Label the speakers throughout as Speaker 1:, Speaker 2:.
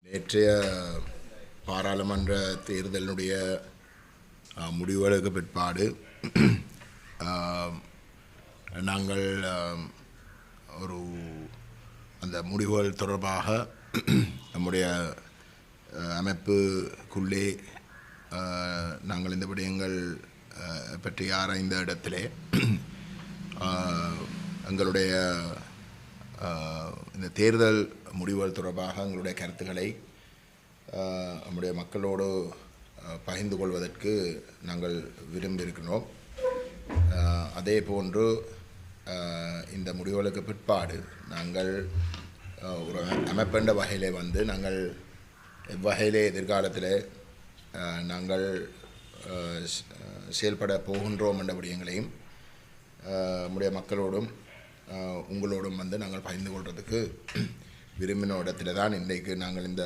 Speaker 1: நேற்றைய பாராளுமன்ற தேர்தலினுடைய முடிவுகளுக்கு பிற்பாடு நாங்கள் ஒரு அந்த முடிவுகள் தொடர்பாக நம்முடைய அமைப்புக்குள்ளே நாங்கள் இந்த விடயங்கள் பற்றி ஆராய்ந்த இடத்திலே எங்களுடைய இந்த தேர்தல் முடிவுகள் தொடர்பாக எங்களுடைய கருத்துக்களை நம்முடைய மக்களோடு பகிர்ந்து கொள்வதற்கு நாங்கள் விரும்பியிருக்கிறோம். அதே போன்று இந்த முடிவுகளுக்கு பிற்பாடு நாங்கள் ஒரு அமைப்பென்ற வகையிலே நாங்கள் இவ்வகையிலே எதிர்காலத்தில் நாங்கள் செயல்பட போகின்றோம் என்ற விடயங்களையும் நம்முடைய மக்களோடும் உங்களோடும் நாங்கள் பகிர்ந்து கொள்வதற்கு விரும்பின இடத்துல தான் இன்றைக்கு நாங்கள் இந்த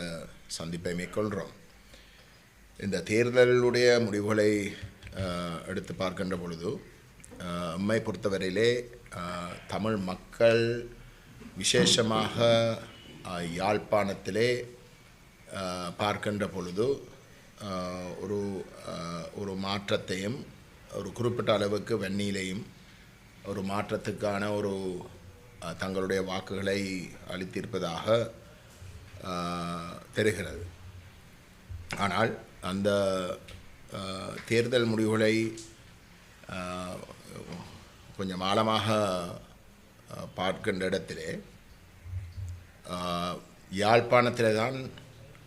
Speaker 1: சந்திப்பை மேற்கொள்கிறோம். இந்த தேர்தலுடைய முடிவுகளை எடுத்து பார்க்கின்ற பொழுது நம்மை பொறுத்தவரையிலே தமிழ் மக்கள் விசேஷமாக யாழ்ப்பாணத்திலே பார்க்கின்ற பொழுது ஒரு மாற்றத்தையும் ஒரு குறிப்பிட்ட அளவுக்கு வன்னியிலையும் ஒரு மாற்றத்துக்கான ஒரு தங்களுடைய வாக்குகளை அளித்திருப்பதாக தெரிகிறது. ஆனால் அந்த தேர்தல் முடிவுகளை கொஞ்சம் ஆழமாக பார்க்கின்ற இடத்திலே யாழ்ப்பாணத்தில் தான்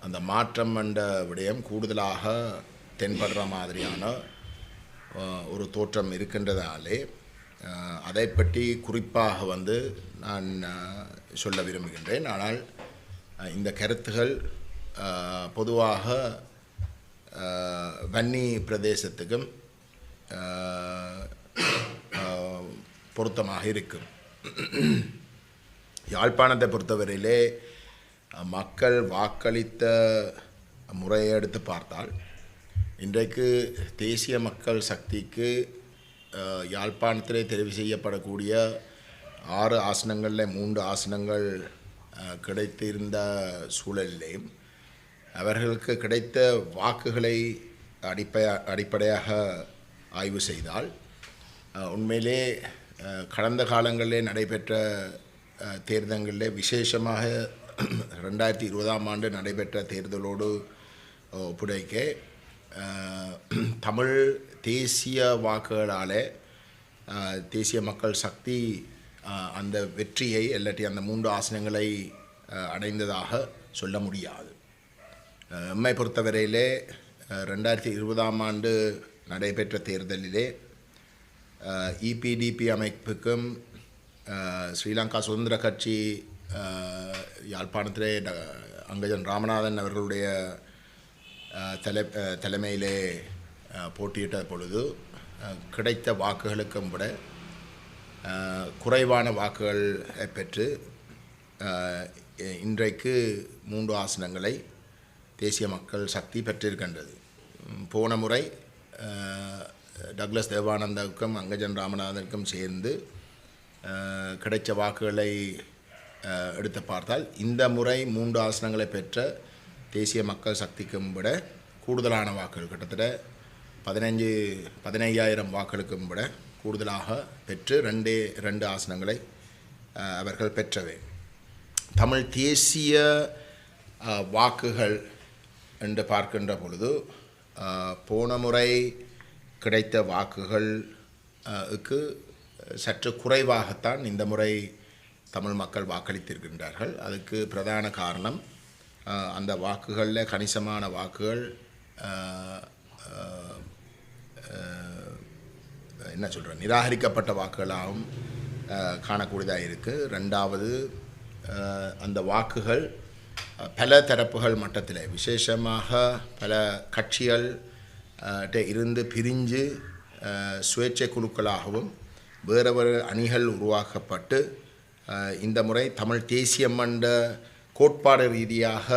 Speaker 1: அந்த மாற்றம் என்ற விடயம் கூடுதலாக தென்படுற மாதிரியான ஒரு தோற்றம் இருக்கின்றதாலே அதை பற்றி குறிப்பாக நான் சொல்ல விரும்புகின்றேன். ஆனால் இந்த கருத்துகள் பொதுவாக வன்னி பிரதேசத்துக்கும் பொருத்தமாக இருக்கும். யாழ்ப்பாணத்தை பொறுத்தவரையிலே மக்கள் வாக்களித்த முறையை எடுத்து பார்த்தால் இன்றைக்கு தேசிய மக்கள் சக்திக்கு யாழ்ப்பாணத்திலே தெரிவு செய்யப்படக்கூடிய 6 ஆசனங்களில் 3 ஆசனங்கள் கிடைத்திருந்த சூழலிலேயும் அவர்களுக்கு கிடைத்த வாக்குகளை அடிப்படையாக ஆய்வு செய்தால் உண்மையிலே கடந்த காலங்களிலே நடைபெற்ற தேர்தல்களிலே விசேஷமாக 2020ஆம் ஆண்டு நடைபெற்ற தேர்தலோடு ஒப்புடைக்க தமிழ் தேசிய வாக்குகளால் தேசிய மக்கள் சக்தி அந்த வெற்றியை இல்லாட்டி அந்த 3 ஆசனங்களை அடைந்ததாக சொல்ல முடியாது. எம்மை பொறுத்தவரையிலே 2020ஆம் ஆண்டு நடைபெற்ற தேர்தலிலே EPDP அமைப்புக்கும் ஸ்ரீலங்கா சுதந்திர கட்சி யாழ்ப்பாணத்திலே அங்கஜன் ராமநாதன் அவர்களுடைய தலைமையிலே போட்டியிட்ட பொழுது கிடைத்த வாக்குகளுக்கும் விட குறைவான வாக்குகளை பெற்று இன்றைக்கு 3 ஆசனங்களை தேசிய மக்கள் சக்தி பெற்றிருக்கின்றது. போன முறை டக்ளஸ் தேவானந்தாவுக்கும் அங்கஜன் ராமநாதனுக்கும் சேர்ந்து கிடைச்ச வாக்குகளை எடுத்து பார்த்தால் இந்த முறை 3 ஆசனங்களை பெற்ற தேசிய மக்கள் சக்திக்கும் விட கூடுதலான வாக்குகள் கிட்டத்தட்ட 15,000 வாக்குகளுக்கும் விட கூடுதலாக பெற்று 2 ஆசனங்களை அவர்கள் பெற்றவை. தமிழ் தேசிய வாக்குகள் என்று பார்க்கின்ற பொழுது போன முறை கிடைத்த வாக்குகளுக்கு சற்று குறைவாகத்தான் இந்த முறை தமிழ் மக்கள் வாக்களித்திருக்கின்றார்கள். அதுக்கு பிரதான காரணம் அந்த வாக்குகளில் கணிசமான வாக்குகள் நிராகரிக்கப்பட்ட வாக்குகளாகவும் காணக்கூடியதாக இருக்குது. 2வது அந்த வாக்குகள் பல தரப்புகள் மட்டத்தில் விசேஷமாக பல கட்சிகள் இருந்து பிரிஞ்சு சுயேட்சை குழுக்களாகவும் வேறு அணிகள் உருவாக்கப்பட்டு இந்த முறை தமிழ் தேசியம் என்ற கோட்பாடு ரீதியாக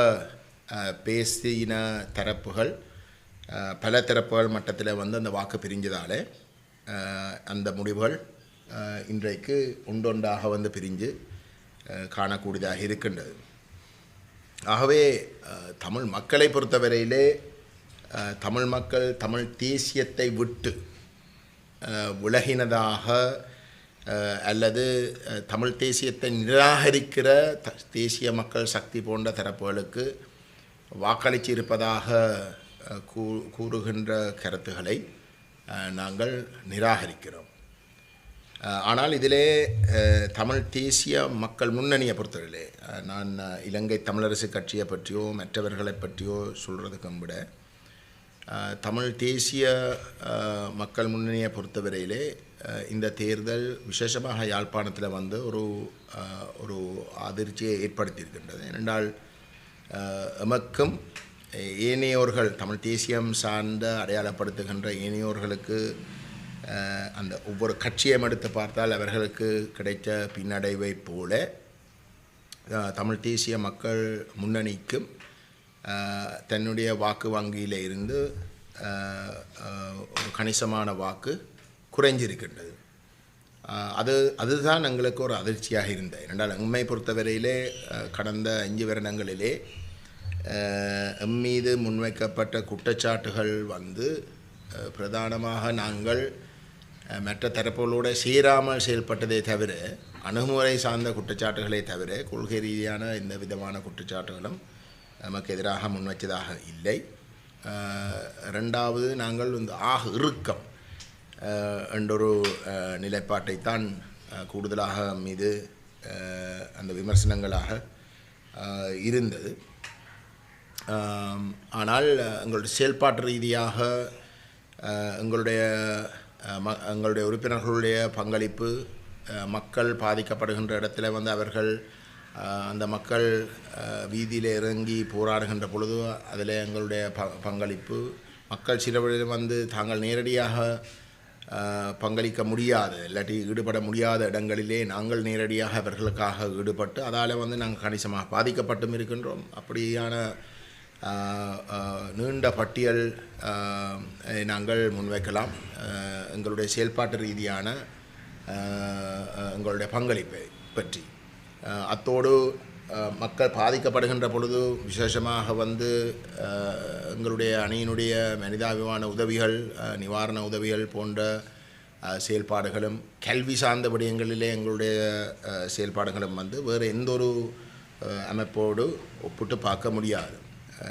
Speaker 1: பேசின தரப்புகள் பல தரப்புகள் மட்டத்தில் அந்த வாக்கு பிரிஞ்சதாலே அந்த முடிவுகள் இன்றைக்கு ஒன்றொன்றாக பிரிஞ்சு காணக்கூடியதாக இருக்கின்றது. ஆகவே தமிழ் மக்களை பொறுத்தவரையிலே தமிழ் மக்கள் தமிழ் தேசியத்தை விட்டு விலகினதாக அல்லது தமிழ் தேசியத்தை நிராகரிக்கிற தேசிய மக்கள் சக்தி போன்ற தரப்புகளுக்கு வாக்களித்து இருப்பதாக கூறுகின்ற கருத்துக்களை நாங்கள் நிராகரிக்கிறோம். ஆனால் இதிலே தமிழ் தேசிய மக்கள் முன்னணியை பொறுத்தவரையிலே நான் இலங்கை தமிழரசு கட்சியை பற்றியோ மற்றவர்களை பற்றியோ சொல்கிறதுக்கும் விட தமிழ் தேசிய மக்கள் முன்னணியை பொறுத்தவரையிலே இந்த தேர்தல் விசேஷமாக யாழ்ப்பாணத்தில் வந்து ஒரு அதிர்ச்சியை ஏற்படுத்தியிருக்கின்றது. ஏனென்றால் எமக்கும் ஏனையோர்கள் தமிழ் தேசியம் சார்ந்த அடையாளப்படுத்துகின்ற ஏனையோர்களுக்கு அந்த ஒவ்வொரு கட்சியை எடுத்து பார்த்தால் அவர்களுக்கு கிடைத்த பின்னடைவை போல தமிழ் தேசிய மக்கள் முன்னணிக்கும் தன்னுடைய வாக்கு வங்கியில் இருந்து ஒரு கணிசமான வாக்கு குறைஞ்சிருக்கின்றது. அதுதான் எங்களுக்கு ஒரு அதிர்ச்சியாக இருந்தது. ஏனென்றால் எம்மை பொறுத்தவரையிலே கடந்த 5 வருடங்களிலே மீது முன்வைக்கப்பட்ட குற்றச்சாட்டுகள் வந்து பிரதானமாக நாங்கள் மற்ற தரப்புகளோடு சேராமல் செயல்பட்டதை தவிர அணுகுமுறை சார்ந்த குற்றச்சாட்டுகளை தவிர கொள்கை ரீதியான எந்த விதமான குற்றச்சாட்டுகளும் நமக்கு எதிராக முன்வைச்சதாக இல்லை. ரெண்டாவது நாங்கள் இறுக்கம் என்றொரு நிலைப்பாட்டைத்தான் கூடுதலாக மீது அந்த விமர்சனங்களாக இருந்தது. ஆனால் எங்களுடைய செயல்பாட்டு ரீதியாக எங்களுடைய உறுப்பினர்களுடைய பங்களிப்பு மக்கள் பாதிக்கப்படுகின்ற இடத்துல வந்து அவர்கள் அந்த மக்கள் வீதியில் இறங்கி போராடுகின்ற பொழுது அதில் எங்களுடைய பங்களிப்பு மக்கள் சிலவழில் வந்து தாங்கள் நேரடியாக பங்களிக்க முடியாத இல்லாட்டி ஈடுபட முடியாத இடங்களிலே நாங்கள் நேரடியாக அவர்களுக்காக ஈடுபட்டு அதால் வந்து நாங்கள் கணிசமாக பாதிக்கப்பட்டும் இருக்கின்றோம். அப்படியான நீண்ட பட்டியல் நாங்கள் முன்வைக்கலாம் எங்களுடைய செயல்பாட்டு ரீதியான எங்களுடைய பங்களிப்பை பற்றி. அத்தோடு மக்கள் பாதிக்கப்படுகின்ற பொழுது விசேஷமாக வந்து எங்களுடைய அணியினுடைய மனிதாபிமான உதவிகள் நிவாரண உதவிகள் போன்ற செயல்பாடுகளும் கல்வி சார்ந்த விடயங்களிலே எங்களுடைய செயல்பாடுகளும் வந்து வேறு எந்த ஒரு அமைப்போடு ஒப்பிட்டு பார்க்க முடியாது.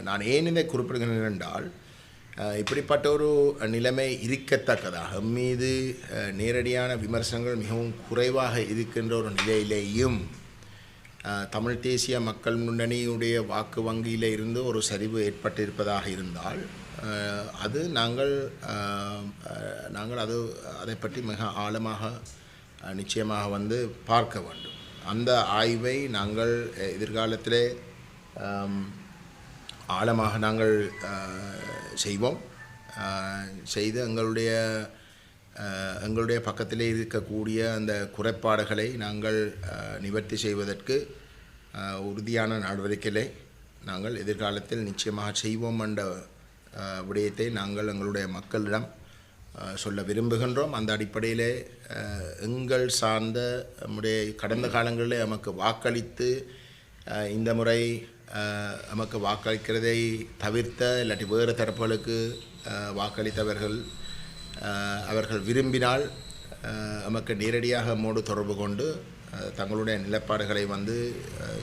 Speaker 1: நான் ஏன் இதை குறிப்பிடுகிறேன் என்றால் இப்படிப்பட்ட ஒரு நிலைமை இருக்கத்தக்கதாக மீது நேரடியான விமர்சனங்கள் மிகவும் குறைவாக இருக்கின்ற ஒரு நிலையிலேயும் தமிழ் தேசிய மக்கள் முன்னணியுடைய வாக்கு வங்கியில் இருந்து ஒரு சரிவு ஏற்பட்டிருப்பதாக இருந்தால் அது நாங்கள் அதை பற்றி மிக ஆழமாக நிச்சயமாக வந்து பார்க்க வேண்டும். அந்த ஆய்வை நாங்கள் எதிர்காலத்திலே ஆழமாக நாங்கள் செய்வோம். செய்து எங்களுடைய பக்கத்திலே இருக்கக்கூடிய அந்த குறைபாடுகளை நாங்கள் நிவர்த்தி செய்வதற்கு உறுதியான நடவடிக்கைகளை நாங்கள் எதிர்காலத்தில் நிச்சயமாக செய்வோம் என்ற விடயத்தை நாங்கள் எங்களுடைய மக்களிடம் சொல்ல விரும்புகின்றோம். அந்த அடிப்படையிலே எங்கள் சார்ந்த நம்முடைய கடந்த காலங்களிலே நமக்கு வாக்களித்து இந்த முறை நமக்கு வாக்களிக்கிறதை தவிர்த்த இல்லாட்டி வேறு தரப்புகளுக்கு வாக்களித்தவர்கள் அவர்கள் விரும்பினால் நமக்கு நேரடியாக நம்மோடு தொடர்பு கொண்டு தங்களுடைய நிலைப்பாடுகளை வந்து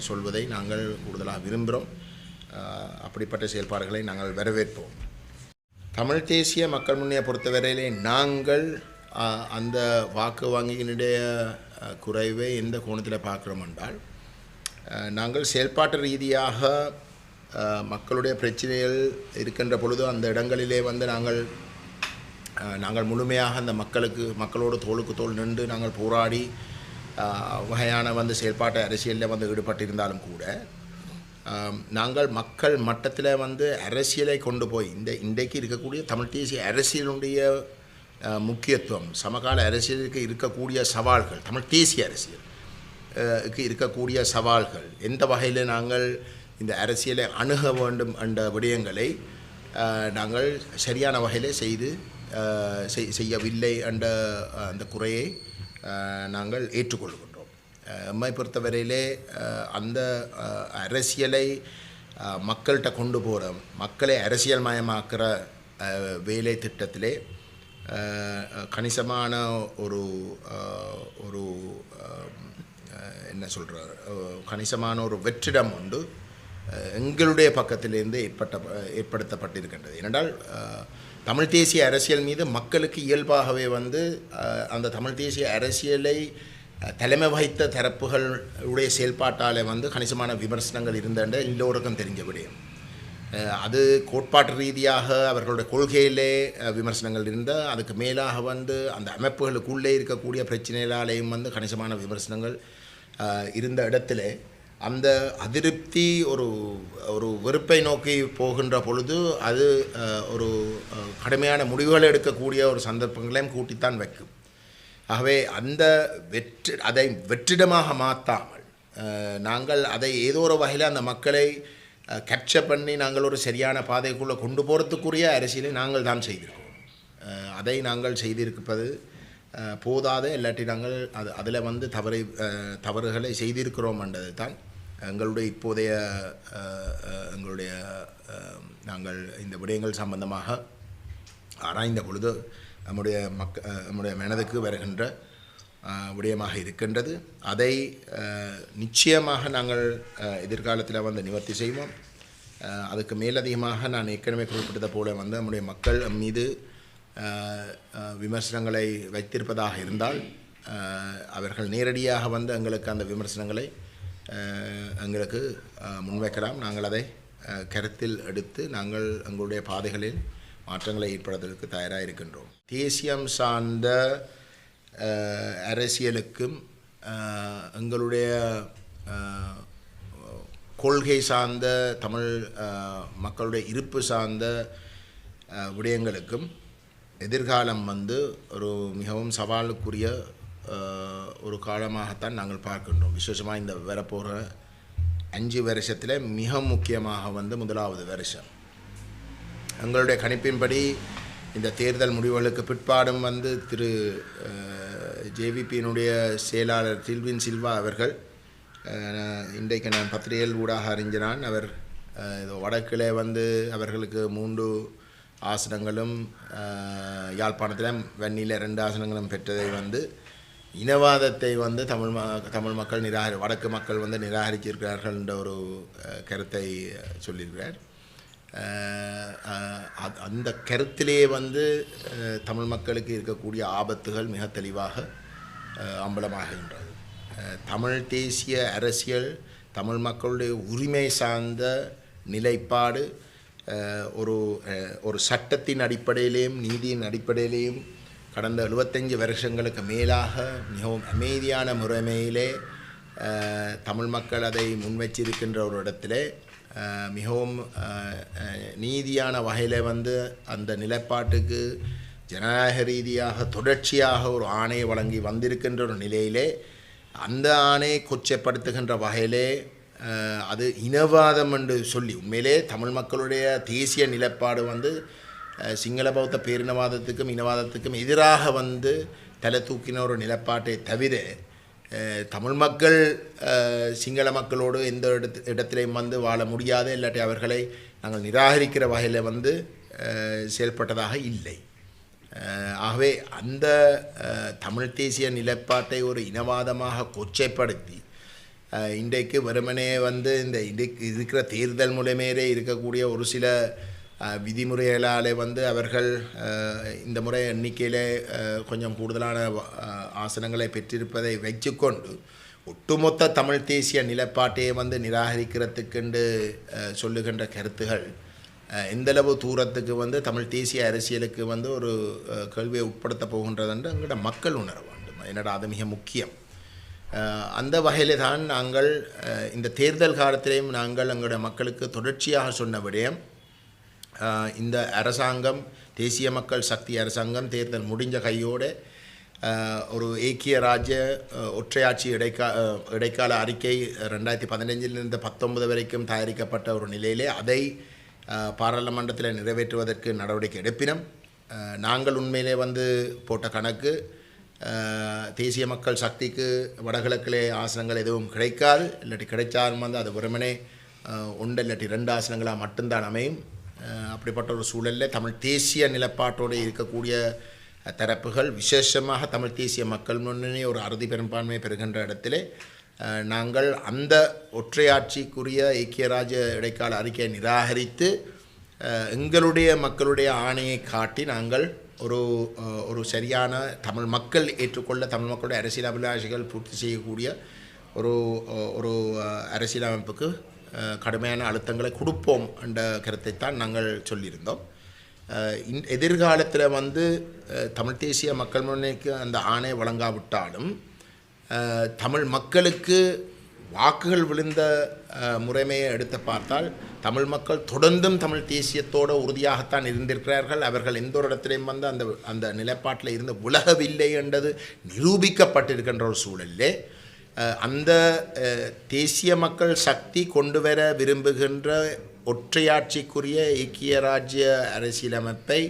Speaker 1: சொல்வதை நாங்கள் கூடுதலாக விரும்புகிறோம். அப்படிப்பட்ட செயல்பாடுகளை நாங்கள் வரவேற்போம். தமிழ் தேசிய மக்கள் முன்னணியை பொறுத்தவரையிலே நாங்கள் அந்த வாக்கு வங்கியினுடைய குறைவை எந்த கோணத்தில் பார்க்குறோம் என்றால் நாங்கள் செயல்பாட்டு ரீதியாக மக்களுடைய பிரச்சனைகள் இருக்கின்ற பொழுது அந்த இடங்களிலே வந்து நாங்கள் முழுமையாக அந்த மக்களோடு தோளுக்கு தோள் நின்று நாங்கள் போராடி வகையான வந்து செயல்பாட்டு அரசியலில் வந்து ஈடுபட்டிருந்தாலும் கூட நாங்கள் மக்கள் மட்டத்தில் வந்து அரசியலை கொண்டு போய் இன்றைக்கு இருக்கக்கூடிய தமிழ் தேசிய அரசியலுடைய முக்கியத்துவம் சமகால அரசியலுக்கு இருக்கக்கூடிய சவால்கள் தமிழ் தேசிய அரசியல் இருக்கக்கூடிய சவால்கள் எந்த வகையில் நாங்கள் இந்த அரசியலை அணுக வேண்டும் என்ற விடயங்களை நாங்கள் சரியான வகையில் செய்யவில்லை என்ற அந்த குறையை நாங்கள் ஏற்றுக்கொள்கின்றோம். எம்மை பொறுத்தவரையிலே அந்த அரசியலை மக்கள்கிட்ட கொண்டு போகிற மக்களை அரசியல் மயமாக்குற வேலை திட்டத்திலே கணிசமான ஒரு ஒரு என்ன சொல்கிற கணிசமான ஒரு வெற்றிடம் உண்டு எங்களுடைய பக்கத்திலிருந்து ஏற்படுத்தப்பட்டிருக்கின்றது. ஏனென்றால் தமிழ் தேசிய அரசியல் மீது மக்களுக்கு இயல்பாகவே அந்த தமிழ் தேசிய அரசியலை தலைமை வகித்த தரப்புகளுடைய செயல்பாட்டால் கணிசமான விமர்சனங்கள் இருந்தன்ற எல்லோருக்கும் தெரிஞ்ச விடயம். அது கோட்பாட்டு ரீதியாக அவர்களுடைய கொள்கையிலே விமர்சனங்கள் இருந்தால் அதுக்கு மேலாக அந்த அமைப்புகளுக்குள்ளே இருக்கக்கூடிய பிரச்சனைகளாலேயும் கணிசமான விமர்சனங்கள் இருந்த இடத்துல அந்த அதிருப்தி ஒரு ஒரு வெறுப்பை நோக்கி போகின்ற பொழுது அது ஒரு கடுமையான முடிவுகளை எடுக்கக்கூடிய ஒரு சந்தர்ப்பங்களையும் கூட்டித்தான் வைக்கும். ஆகவே அந்த அதை வெற்றிடமாக மாற்றாமல் நாங்கள் அதை ஏதோ ஒரு வகையில் அந்த மக்களை கேப்சர் பண்ணி நாங்கள் ஒரு சரியான பாதைக்குள்ளே கொண்டு போகிறதுக்குரிய அரசியலை நாங்கள் தான் செய்திருக்கோம். அதை நாங்கள் செய்திருப்பது போதாது, இல்லாட்டி நாங்கள் அதில் தவறுகளை செய்திருக்கிறோம் என்றது தான் எங்களுடைய இப்போதைய நாங்கள் இந்த விடயங்கள் சம்பந்தமாக ஆராய்ந்த பொழுது நம்முடைய மனதுக்கு வருகின்ற விடயமாக இருக்கின்றது. அதை நிச்சயமாக நாங்கள் எதிர்காலத்தில் நிவர்த்தி செய்வோம். அதுக்கு மேலதிகமாக நான் ஏற்கனவே குறிப்பிட்டதை போல நம்முடைய மக்கள் மீது விமர்சனங்களை வைத்திருப்பதாக இருந்தால் அவர்கள் நேரடியாக எங்களுக்கு அந்த விமர்சனங்களை எங்களுக்கு முன்வைக்கலாம். நாங்கள் அதை கருத்தில் எடுத்து நாங்கள் எங்களுடைய பாதைகளில் மாற்றங்களை ஏற்படுவதற்கு தயாராக இருக்கின்றோம். தேசியம் சார்ந்த அரசியலுக்கும் எங்களுடைய கொள்கை சார்ந்த தமிழ் மக்களுடைய இருப்பு சார்ந்த விடயங்களுக்கும் எதிர்காலம் ஒரு மிகவும் சவாலுக்குரிய ஒரு காலமாகத்தான் நாங்கள் பார்க்கின்றோம். விசேஷமாக இந்த வரப்போகிற 5 வருஷத்தில் மிக முக்கியமாக முதலாவது வருஷம் எங்களுடைய கணிப்பின்படி இந்த தேர்தல் முடிவுகளுக்கு பிற்பாடும் திரு ஜேவிபியினுடைய செயலாளர் டில்வின் சில்வா அவர்கள் இன்றைக்கு நான் பத்திரிகைகள் ஊடாக அறிஞ்சினான். அவர் வடக்கிலே அவர்களுக்கு 3 ஆசனங்களும் யாழ்ப்பாணத்தில் வன்னியில் 2 ஆசனங்களும் பெற்றதை இனவாதத்தை தமிழ் மக்கள் வடக்கு மக்கள் நிராகரிச்சிருக்கிறார்கள் என்ற ஒரு கருத்தை சொல்லியிருக்கிறார். அந்த கருத்திலேயே தமிழ் மக்களுக்கு இருக்கக்கூடிய ஆபத்துகள் மிக தெளிவாக அம்பலமாகின்றது. தமிழ் தேசிய அரசியல் தமிழ் மக்களுடைய உரிமை சார்ந்த நிலைப்பாடு ஒரு சட்டத்தின் அடிப்படையிலேயும் நீதியின் அடிப்படையிலேயும் கடந்த 75 வருஷங்களுக்கு மேலாக மிகவும் அமைதியான முறைமையிலே தமிழ் மக்கள் அதை முன்வச்சிருக்கின்ற ஒரு இடத்துல மிகவும் நீதியான வகையில் அந்த நிலைப்பாட்டுக்கு ஜனநாயக ரீதியாக தொடர்ச்சியாக ஒரு ஆணையை வழங்கி வந்திருக்கின்ற ஒரு நிலையிலே அந்த ஆணையை கொச்சைப்படுத்துகின்ற வகையிலே அது இனவாதம் என்று சொல்லி உண்மையிலே தமிழ் மக்களுடைய தேசிய நிலைப்பாடு சிங்கள பௌத்த பேரினவாதத்துக்கும் இனவாதத்துக்கும் எதிராக தலை தூக்கின ஒரு நிலைப்பாட்டை தவிர தமிழ் மக்கள் சிங்கள மக்களோடு எந்த இடத்திலையும் வாழ முடியாது, இல்லாட்டி அவர்களை நாங்கள் நிராகரிக்கிற வகையில் செயல்பட்டதாக இல்லை. ஆகவே அந்த தமிழ் தேசிய நிலைப்பாட்டை ஒரு இனவாதமாக கொச்சைப்படுத்தி இன்றைக்கு வெறுமனே இந்த இருக்கிற தேர்தல் மூலமேலே இருக்கக்கூடிய ஒரு சில விதிமுறைகளாலே அவர்கள் இந்த முறை எண்ணிக்கையில் கொஞ்சம் கூடுதலான ஆசனங்களை பெற்றிருப்பதை வச்சுக்கொண்டு ஒட்டுமொத்த தமிழ் தேசிய நிலைப்பாட்டையே நிராகரிக்கிறதுக்கென்று சொல்லுகின்ற கருத்துகள் எந்தளவு தூரத்துக்கு தமிழ் தேசிய அரசியலுக்கு ஒரு கேள்வியை உட்படுத்த போகின்றது என்று எங்களோட மக்கள் உணர வேண்டும். என்னடா அது மிக முக்கியம். அந்த வகையில் தான் நாங்கள் இந்த தேர்தல் காலத்திலேயும் நாங்கள் எங்களுடைய மக்களுக்கு தொடர்ச்சியாக சொன்ன விடயம், இந்த அரசாங்கம் தேசிய மக்கள் சக்தி அரசாங்கம் தேர்தல் முடிஞ்ச கையோடு ஒரு ஏக்கிய ராஜ்ய ஒற்றையாட்சி இடைக்கால அறிக்கை 2015 19 வரைக்கும் தயாரிக்கப்பட்ட ஒரு நிலையிலே அதை பாராளுமன்றத்தில் நிறைவேற்றுவதற்கு நடவடிக்கை எடுப்பினோம். நாங்கள் உண்மையிலே போட்ட கணக்கு தேசிய மக்கள் சக்திக்கு வடகிழக்கிலே ஆசனங்கள் எதுவும் கிடைக்காது, இல்லாட்டி கிடைச்சாலும் அது வெறுமனே ஒன்று இல்லாட்டி 2 ஆசனங்களாக மட்டும்தான் அமையும். அப்படிப்பட்ட ஒரு சூழலில் தமிழ் தேசிய நிலப்பாட்டோடு இருக்கக்கூடிய தரப்புகள், விசேஷமாக தமிழ் தேசிய மக்கள் முன்னணி ஒரு அறுதி பெரும்பான்மை பெறுகின்ற இடத்திலே நாங்கள் அந்த ஒற்றையாட்சிக்குரிய ஐக்கிய ராஜ்ய இடைக்கால அறிக்கையை நிராகரித்து எங்களுடைய மக்களுடைய ஆணையை காட்டி நாங்கள் ஒரு சரியான தமிழ் மக்கள் ஏற்றுக்கொள்ள, தமிழ் மக்களுடைய அரசியல் அபிலாஷைகள் பூர்த்தி செய்யக்கூடிய ஒரு அரசியலமைப்புக்கு கடுமையான அழுத்தங்களை கொடுப்போம் என்ற கருத்தைத்தான் நாங்கள் சொல்லியிருந்தோம். எதிர்காலத்தில் தமிழ் தேசிய மக்கள் முன்னணிக்கு அந்த ஆணை வழங்காவிட்டாலும் தமிழ் மக்களுக்கு வாக்குகள் விழுந்த முறைமையை எடுத்து பார்த்தால் தமிழ் மக்கள் தொடர்ந்தும் தமிழ் தேசியத்தோடு உறுதியாகத்தான் இருந்திருக்கிறார்கள். அவர்கள் எந்த ஒரு இடத்திலையும் அந்த நிலைப்பாட்டில் இருந்து விலகவில்லை என்றது நிரூபிக்கப்பட்டிருக்கின்ற ஒரு சூழலிலே அந்த தேசிய மக்கள் சக்தி கொண்டு வர விரும்புகின்ற ஒற்றையாட்சிக்குரிய ஐக்கிய ராஜ்ய அரசியலமைப்பை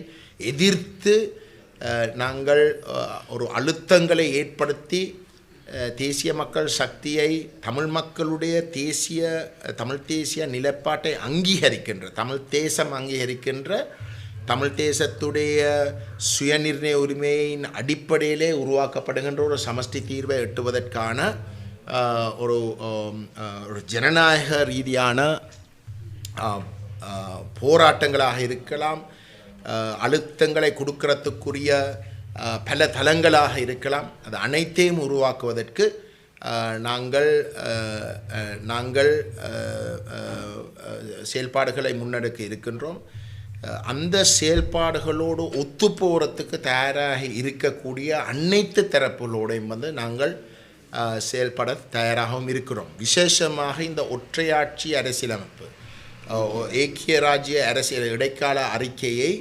Speaker 1: எதிர்த்து நாங்கள் ஒரு அழுத்தங்களை ஏற்படுத்தி தேசிய மக்கள் சக்தியை தமிழ் மக்களுடைய தமிழ் தேசிய நிலைப்பாட்டை அங்கீகரிக்கின்ற, தமிழ் தேசம் அங்கீகரிக்கின்ற, தமிழ் தேசத்துடைய சுயநிர்ணய உரிமையின் அடிப்படையிலே உருவாக்கப்படுகின்ற ஒரு சமஷ்டி தீர்வை எட்டுவதற்கான ஒரு ஜனநாயக ரீதியான போராட்டங்களாக இருக்கலாம், அழுத்தங்களை கொடுக்கறதுக்குரிய பல தளங்களாக இருக்கலாம். அது அனைத்தையும் உருவாக்குவதற்கு நாங்கள் செயல்பாடுகளை முன்னெடுக்க இருக்கின்றோம். அந்த செயல்பாடுகளோடு ஒத்துப்போகிறதுக்கு தயாராக இருக்கக்கூடிய அனைத்து தரப்புகளோடையும் நாங்கள் செயல்பட தயாராகவும் இருக்கிறோம். விசேஷமாக இந்த ஒற்றையாட்சி அரசியலமைப்பு, ஐக்கிய ராஜ்ய அரசியல் இடைக்கால அறிக்கையை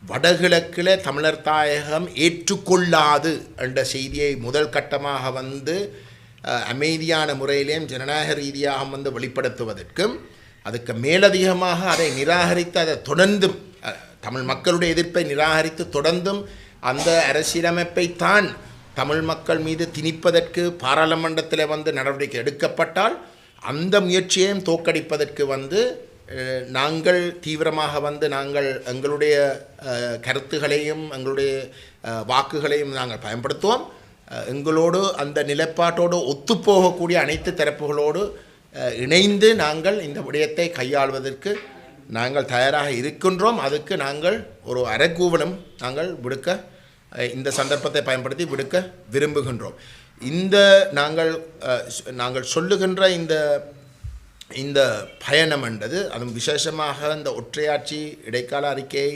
Speaker 1: வடகிழக்கில் தமிழர் தாயகம் ஏற்றுக்கொள்ளாது என்ற செய்தியை முதல் கட்டமாக அமைதியான முறையிலேயும் ஜனநாயக ரீதியாக வெளிப்படுத்துவதற்கும், அதுக்கு மேலதிகமாக அதை நிராகரித்து அதை தொடர்ந்தும் தமிழ் மக்களுடைய எதிர்ப்பை நிராகரித்து தொடர்ந்தும் அந்த அரசியலமைப்பை தான் தமிழ் மக்கள் மீது திணிப்பதற்கு பாராளுமன்றத்தில் நடவடிக்கை எடுக்கப்பட்டால் அந்த முயற்சியையும் தோற்கடிப்பதற்கு நாங்கள் தீவிரமாக நாங்கள் எங்களுடைய கருத்துகளையும் எங்களுடைய வாக்குகளையும் நாங்கள் பயன்படுத்துவோம். எங்களோடு அந்த நிலைப்பாட்டோடு ஒத்துப்போகக்கூடிய அனைத்து தரப்புகளோடு இணைந்து நாங்கள் இந்த விடயத்தை கையாள்வதற்கு நாங்கள் தயாராக இருக்கின்றோம். அதுக்கு நாங்கள் ஒரு அறைகூவலும் நாங்கள் இந்த சந்தர்ப்பத்தை பயன்படுத்தி விடுக்க விரும்புகின்றோம். நாங்கள் சொல்லுகின்ற இந்த பயணம் என்றது அதுவும் விசேஷமாக இந்த ஒற்றையாட்சி இடைக்கால அறிக்கையை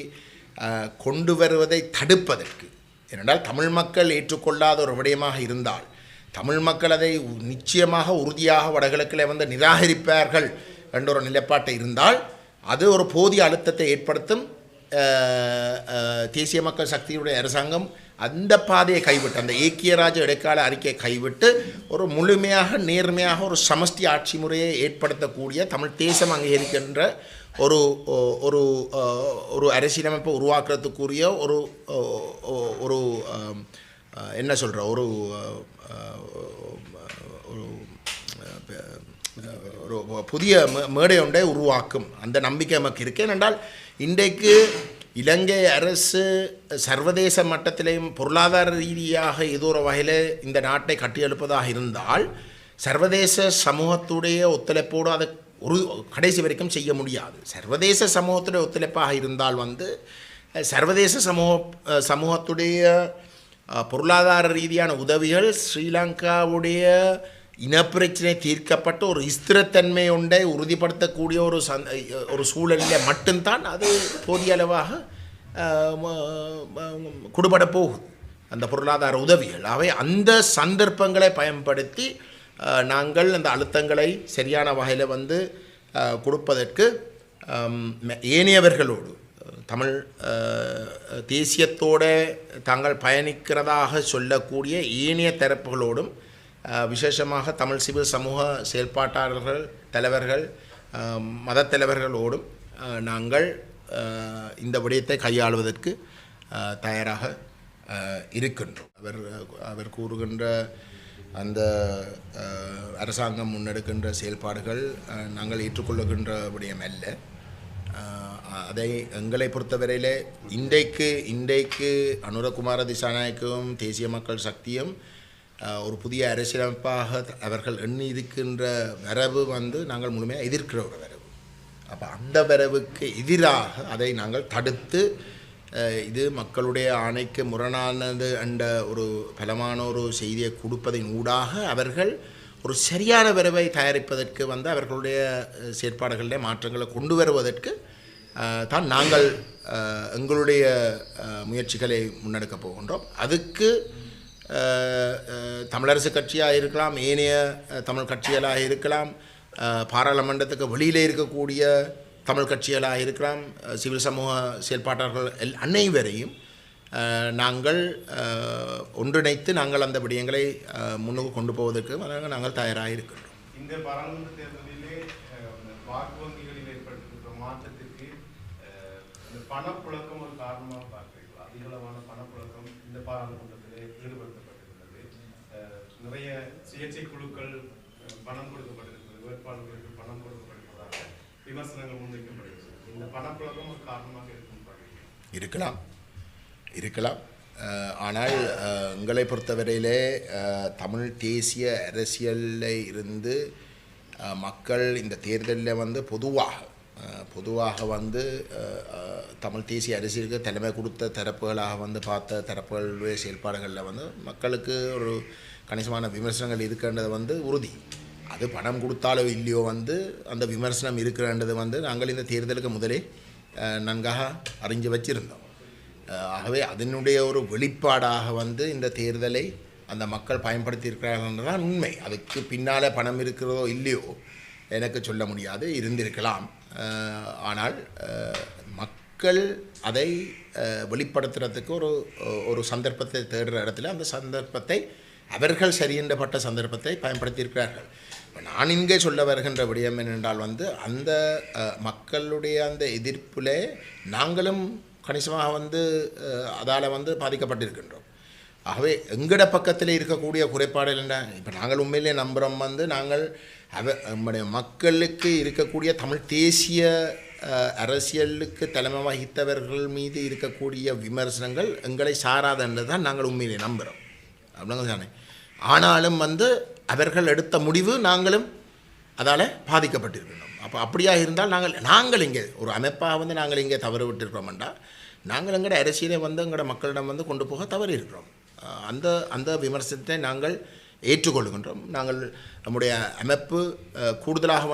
Speaker 1: கொண்டு வருவதை தடுப்பதற்கு, ஏனென்றால் தமிழ் மக்கள் ஏற்றுக்கொள்ளாத ஒரு விடயமாக இருந்தால் தமிழ் மக்கள் அதை நிச்சயமாக உறுதியாக வடகிழக்கில் நிராகரிப்பார்கள் என்ற ஒரு நிலைப்பாட்டை இருந்தால் அது ஒரு போதிய அழுத்தத்தை ஏற்படுத்தும். தேசிய மக்கள் சக்தியுடைய அரசாங்கம் அந்த பாதையை கைவிட்டு, அந்த ஐக்கிய ராஜ்ய இடைக்கால அறிக்கையை கைவிட்டு ஒரு முழுமையாக நேர்மையாக ஒரு சமஷ்டி ஆட்சி முறையை ஏற்படுத்தக்கூடிய தமிழ் தேசம் அங்கீகரிக்கின்ற ஒரு ஒரு ஒரு அரசியலமைப்பை உருவாக்குறதுக்குரிய ஒரு என்ன சொல்கிற ஒரு புதிய மேடை ஒன்றை உருவாக்கும் அந்த நம்பிக்கை நமக்கு இருக்கு. ஏனென்றால் இன்றைக்கு இலங்கை அரசு சர்வதேச மட்டத்திலேயும் பொருளாதார ரீதியாக ஏதோ ஒரு வகையில் இந்த நாட்டை கட்டியெழுப்பதாக இருந்தால் சர்வதேச சமூகத்துடைய ஒத்துழைப்போடு அதை கடைசி வரைக்கும் செய்ய முடியாது. சர்வதேச சமூகத்துடைய ஒத்துழைப்பாக இருந்தால் சர்வதேச சமூகத்துடைய பொருளாதார ரீதியான உதவிகள் ஸ்ரீலங்காவுடைய இனப்பிரச்சனை தீர்க்கப்பட்ட ஒரு ஸ்திரத்தன்மை ஒன்றை உறுதிப்படுத்தக்கூடிய ஒரு சூழலில் மட்டும்தான் அது போதிய அளவாக கொடுபட போகுது அந்த பொருளாதார உதவிகள். அவை அந்த சந்தர்ப்பங்களை பயன்படுத்தி நாங்கள் அந்த அழுத்தங்களை சரியான வகையில் கொடுப்பதற்கு ஏனையவர்களோடு தமிழ் தேசியத்தோடு தாங்கள் பயணிக்கிறதாக சொல்லக்கூடிய ஏனைய தரப்புகளோடும் விசேஷமாக தமிழ் சிவில் சமூக செயல்பாட்டாளர்கள் தலைவர்கள் மத தலைவர்களோடும் நாங்கள் இந்த விடயத்தை கையாளுவதற்கு தயாராக இருக்கின்றோம். அவர் கூறுகின்ற அந்த அரசாங்கம் முன்னெடுக்கின்ற செயல்பாடுகள் நாங்கள் ஏற்றுக்கொள்ளுகின்ற விடயம் அல்ல. அதை எங்களை பொறுத்தவரையிலே இன்றைக்கு அனுரகுமார திசாநாயக்கவும் தேசிய மக்கள் சக்தியும் ஒரு புதிய அரசியலமைப்பாக அவர்கள் எண்ணி இருக்கின்ற வரவு நாங்கள் முழுமையாக எதிர்க்கிற ஒரு வரவு. அப்போ அந்த வரவுக்கு எதிராக அதை நாங்கள் தடுத்து இது மக்களுடைய ஆணைக்கு முரணானது என்ற ஒரு பலமான ஒரு செய்தியை கொடுப்பதின் ஊடாக அவர்கள் ஒரு சரியான வரவை தயாரிப்பதற்கு அவர்களுடைய செயற்பாடுகளிலே மாற்றங்களை கொண்டு வருவதற்கு தான் நாங்கள் எங்களுடைய முயற்சிகளை முன்னெடுக்கப் போகின்றோம். அதுக்கு தமிழரசு கட்சியாக இருக்கலாம், ஏனைய தமிழ் கட்சிகளாக இருக்கலாம், பாராளுமன்றத்துக்கு வெளியிலே இருக்கக்கூடிய தமிழ் கட்சிகளாக இருக்கலாம், சிவில் சமூக செயல்பாட்டாளர்கள் அனைவரையும் நாங்கள் ஒன்றிணைத்து நாங்கள் அந்த விடயங்களை முன்னுக்கு கொண்டு போவதற்கு நாங்கள் தயாராக இருக்கின்றோம்.
Speaker 2: இந்த பாராளுமன்ற தேர்தலிலே வாக்குவங்கிகளில் ஏற்பட்டிருக்கிற மாற்றத்திற்கு பணப்புழக்கம் ஒரு காரணமாக பார்க்கிறீர்கள். அதிகளவான பணப்புழக்கம் இந்த பாராளுமன்றத்திலே ஈடுபடுத்தப்பட்டிருக்கிறது. நிறைய சுயேட்சை குழுக்கள் பணம் கொடுக்கப்பட்டிருக்கிறது, வேட்பாளர்களுக்கு பணம் கொடுக்கப்பட்டிருப்பதாக விமர்சனங்கள் முன்வைக்கப்படுகிறது. இந்த பணப்புழக்கம் ஒரு காரணமாக
Speaker 1: இருக்கலாம். ஆனால் எங்களை பொறுத்தவரையிலே தமிழ் தேசிய அரசியலில் இருந்து மக்கள் இந்த தேர்தலில் பொதுவாக தமிழ் தேசிய அரசியலுக்கு தலைமை கொடுத்த தரப்புகளாக பார்த்த தரப்புகளுடைய செயல்பாடுகளில் மக்களுக்கு ஒரு கணிசமான விமர்சனங்கள் இருக்கின்றது உறுதி. அது பணம் கொடுத்தாலோ இல்லையோ அந்த விமர்சனம் இருக்கிறன்றது நாங்கள் இந்த தேர்தலுக்கு முதலே நன்காக அறிஞ்சு வச்சிருந்தோம். ஆகவே அதனுடைய ஒரு வெளிப்பாடாக இந்த தேர்தலை அந்த மக்கள் பயன்படுத்தியிருக்கிறார்கள் தான் உண்மை. அதுக்கு பின்னால் பணம் இருக்கிறதோ இல்லையோ எனக்கு சொல்ல முடியாது, இருந்திருக்கலாம். ஆனால் மக்கள் அதை வெளிப்படுத்துறதுக்கு ஒரு சந்தர்ப்பத்தை தேடுற இடத்துல அந்த சந்தர்ப்பத்தை அவர்கள் சரியென்றப்பட்ட சந்தர்ப்பத்தை பயன்படுத்தியிருக்கிறார்கள். நான் இங்கே சொல்ல வருகின்ற விடயம் என்னென்றால் அந்த மக்களுடைய அந்த எதிர்ப்பில் நாங்களும் கணிசமாக அதால் பாதிக்கப்பட்டிருக்கின்றோம். ஆகவே எங்கட பக்கத்தில் இருக்கக்கூடிய குறைபாடுகள் என்ன? இப்போ நாங்கள் உண்மையிலே நம்புகிறோம் நாங்கள் நம்முடைய மக்களுக்கு இருக்கக்கூடிய தமிழ் தேசிய அரசியலுக்கு தலைமை வகித்தவர்கள் மீது இருக்கக்கூடிய விமர்சனங்கள் எங்களை சாராதன்றது தான் நாங்கள் உண்மையிலே நம்புகிறோம். அப்படிங்க தானே. ஆனாலும் அவர்கள் எடுத்த முடிவு நாங்களும் அதால் பாதிக்கப்பட்டிருக்கின்றோம். அப்போ அப்படியாக இருந்தால் நாங்கள் இங்கே ஒரு அமைப்பாக நாங்கள் இங்கே தவறு விட்டுருக்கிறோம்டா நாங்கள் எங்களோட அரசியலை எங்களோட மக்களிடம் கொண்டு போக தவறி இருக்கிறோம். அந்த விமர்சனத்தை நாங்கள் ஏற்றுக்கொள்கின்றோம். நாங்கள் நம்முடைய அமைப்பு கூடுதலாக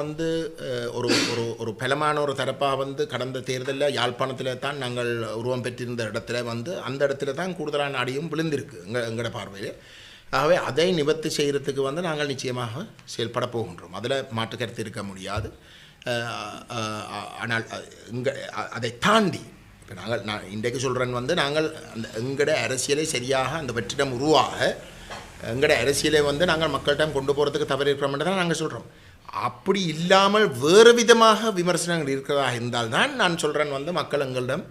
Speaker 1: ஒரு ஒரு ஒரு பலமான ஒரு தரப்பாக கடந்த தேர்தலில் யாழ்ப்பாணத்தில் தான் நாங்கள் உருவம் பெற்றிருந்த இடத்துல அந்த இடத்துல தான் கூடுதலான அடியும் விழுந்திருக்கு எங்களோட பார்வையில். ஆகவே அதை நிவர்த்தி செய்கிறதுக்கு நாங்கள் நிச்சயமாக செயல்பட போகின்றோம். அதில் மாற்று கருத்து இருக்க முடியாது. ஆனால் அதை தாண்டி இப்போ நான் இன்றைக்கு சொல்கிறேன் நாங்கள் அந்த எங்களோட அரசியலை சரியாக அந்த வெற்றிடம் உருவாக எங்களோட அரசியலை நாங்கள் மக்கள்கிட்ட கொண்டு போகிறதுக்கு தவறு இருக்கிறோம்னு தான் நாங்கள் சொல்கிறோம். அப்படி இல்லாமல் வேறு விதமாக விமர்சனங்கள் இருக்கிறதா இருந்தால்தான் நான் சொல்கிறேன் மக்கள் எங்களிடம்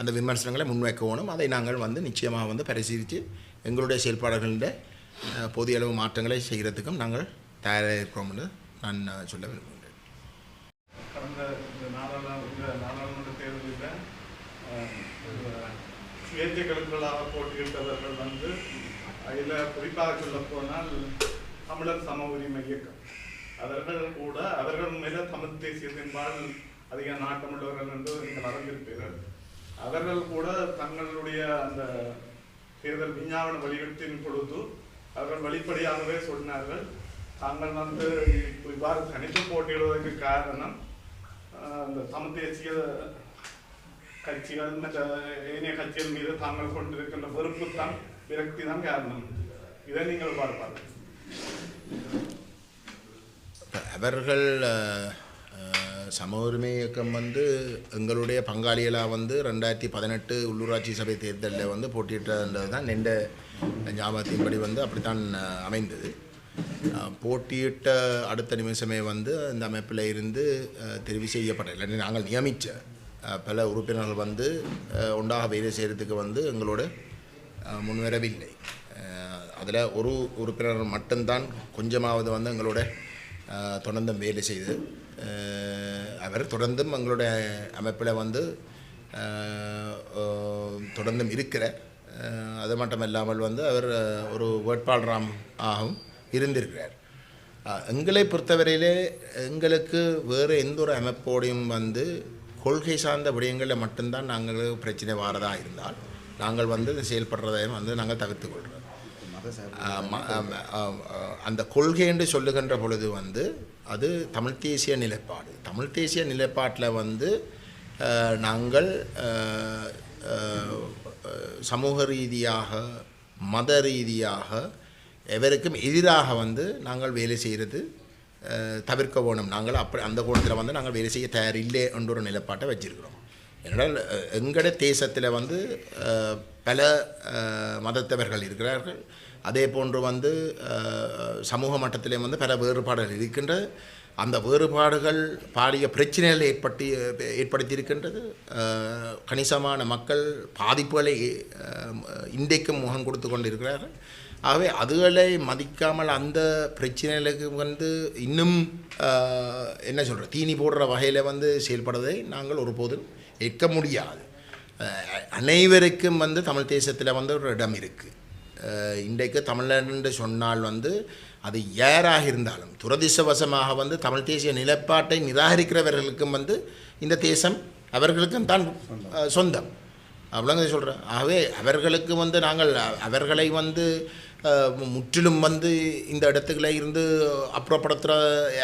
Speaker 1: அந்த விமர்சனங்களை முன்வைக்கணும். அதை நாங்கள் நிச்சயமாக பரிசீலித்து எங்களுடைய செயல்பாடுகளில் போதிய அளவு மாற்றங்களை செய்கிறதுக்கும் நாங்கள் தயாராக இருக்கிறோம்னு நான் சொல்ல விரும்புகிறேன்.
Speaker 2: கடந்த நாடாளுமன்ற தேர்தலில் சுயேட்சைகளுக்களாக போட்டியிட்டவர்கள் அதில் குறிப்பாக சொல்ல போனால் தமிழர் சம உரிமை இயக்கம் அவர்கள் மேலே தமிழ் தேசியத்தின்பால் அதிக நாட்டமுள்ளவர்கள் என்று நீங்கள் அறிந்திருப்பீர்கள். அவர்கள் கூட தங்களுடைய அந்த தேர்தல் விஞ்ஞாபன வெளியீட்டின் பொழுது அவர்கள் வெளிப்படையாகவே சொன்னார்கள், தாங்கள் இவ்வாறு தனித்து போட்டியிடுவதற்கு காரணம் அந்த தமிழ் தேசிய கட்சிகள் ஏனைய கட்சிகள் மீது தாங்கள் கொண்டிருக்கின்ற வெறுப்பு தான் விரக்தி தான் காரணம். இதை நீங்கள் பார்ப்பார்கள்.
Speaker 1: அவர்கள் சம உரிமை இயக்கம் எங்களுடைய பங்காளிகளாக 2018 உள்ளூராட்சி சபை தேர்தலில் போட்டியிட்டது தான் நின்ற ஞாபகத்தின்படி அப்படித்தான் அமைந்தது. போட்டியிட்ட அடுத்த நிமிஷமே அந்த அமைப்பில் இருந்து தெரிவு செய்யப்பட்ட இல்லை நாங்கள் நியமித்த பல உறுப்பினர்கள் ஒன்றாக வேலை செய்கிறதுக்கு எங்களோட முன்வரவில்லை. அதில் ஒரு உறுப்பினர் மட்டும்தான் கொஞ்சமாவது வந்து எங்களோட தொடர்ந்தும் வேலை செய்து அவர் தொடர்ந்தும் எங்களுடைய அமைப்பில் வந்து தொடர்ந்தும் இருக்கிற அது மட்டும் இல்லாமல் வந்து அவர் ஒரு வேட்பாளராகவும் இருந்திருக்கிறார். எங்களை பொறுத்தவரையிலே எங்களுக்கு வேறு எந்த ஒரு அமைப்போடையும் வந்து கொள்கை சார்ந்த விடயங்களில் மட்டும்தான் நாங்கள் பிரச்சனை வாரதாக இருந்தால் நாங்கள் வந்து செயல்படுறதையும் வந்து நாங்கள் தவிர்த்து கொள்கிறோம். அந்த கொள்கை என்று சொல்லுகின்ற பொழுது வந்து அது தமிழ் தேசிய நிலைப்பாடு. தமிழ் தேசிய நிலைப்பாட்டில் வந்து நாங்கள் சமூக ரீதியாக மத ரீதியாக எவருக்கும் எதிராக வந்து நாங்கள் வேலை செய்கிறது தவிர்க்க வேணும். நாங்கள் அப்படி அந்த கோணத்தில் வந்து நாங்கள் வேலை செய்ய தயாரில்லை என்ற ஒரு நிலைப்பாட்டை வச்சுருக்கிறோம். ஏனென்றால் எங்களோட தேசத்தில் வந்து பல மதத்தவர்கள் இருக்கிறார்கள். அதே போன்று வந்து சமூக மட்டத்திலே வந்து பல வேறுபாடுகள் இருக்கின்றது. அந்த வேறுபாடுகள் பாரிய பிரச்சனைகளை ஏற்படுத்தியிருக்கின்றது. கணிசமான மக்கள் பாதிப்புகளை இன்றைக்கும் முகம் கொடுத்து கொண்டு இருக்கிறார்கள். ஆகவே அதுகளை மதிக்காமல் அந்த பிரச்சனைகளுக்கு வந்து இன்னும் என்ன சொல்கிற தீனி போடுற வகையில் வந்து செயல்படுவதை நாங்கள் ஒருபோதும் ஏற்க முடியாது. அனைவருக்கும் வந்து தமிழ் தேசத்தில் வந்து ஒரு இடம் இருக்குது. இன்றைக்கு தமிழன்னு சொன்னால் வந்து அது யாராக இருந்தாலும் துரதிர்ஷ்டவசமாக வந்து தமிழ் தேசிய நிலைப்பாட்டை நிராகரிக்கிறவர்களுக்கும் வந்து இந்த தேசம் அவர்களுக்கும் தான் சொந்தம். அவ்வளோங்க சொல்கிறேன். ஆகவே அவர்களுக்கு வந்து நாங்கள் அவர்களை வந்து முற்றிலும் வந்து இந்த இடத்துக்களை இருந்து அப்புறப்படுத்துகிற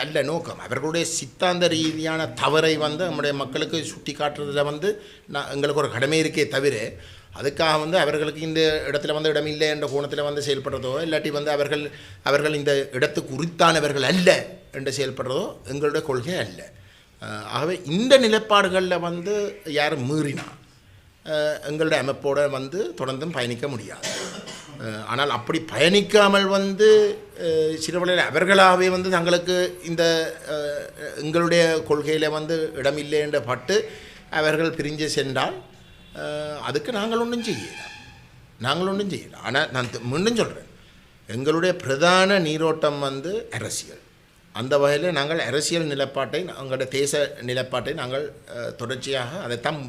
Speaker 1: அல்ல நோக்கம். அவர்களுடைய சித்தாந்த ரீதியான தவறை வந்து நம்முடைய மக்களுக்கு சுட்டி காட்டுறதுல வந்து எங்களுக்கு ஒரு கடமை இருக்கே தவிர அதுக்காக வந்து அவர்களுக்கு இந்த இடத்துல வந்து இடம் இல்லை என்ற கோணத்தில் வந்து செயல்படுறதோ இல்லாட்டி வந்து அவர்கள் இந்த இடத்துக்கு உரித்தானவர்கள் அல்ல என்று செயல்படுறதோ எங்களுடைய கொள்கை அல்ல. ஆகவே இந்த நிலைப்பாடுகளில் வந்து யாரும் மீறினா எங்களுடைய அமைப்போடு வந்து தொடர்ந்தும் பயணிக்க முடியாது. ஆனால் அப்படி பயணிக்காமல் வந்து சிறுவர்கள் அவர்களாகவே வந்து தங்களுக்கு இந்த எங்களுடைய கொள்கையில் வந்து இடமில்லை என்ற பட்டு அவர்கள் பிரிஞ்சு சென்றால் அதுக்கு நாங்கள் ஒன்றும் செய்யலாம். ஆனால் நான் மீண்டும் சொல்கிறேன், எங்களுடைய பிரதான நீரோட்டம் வந்து அரசியல். அந்த வகையில் நாங்கள் அரசியல் நிலைப்பாட்டை எங்களுடைய தேச நிலைப்பாட்டை நாங்கள் தொடர்ச்சியாக அதைத்தான்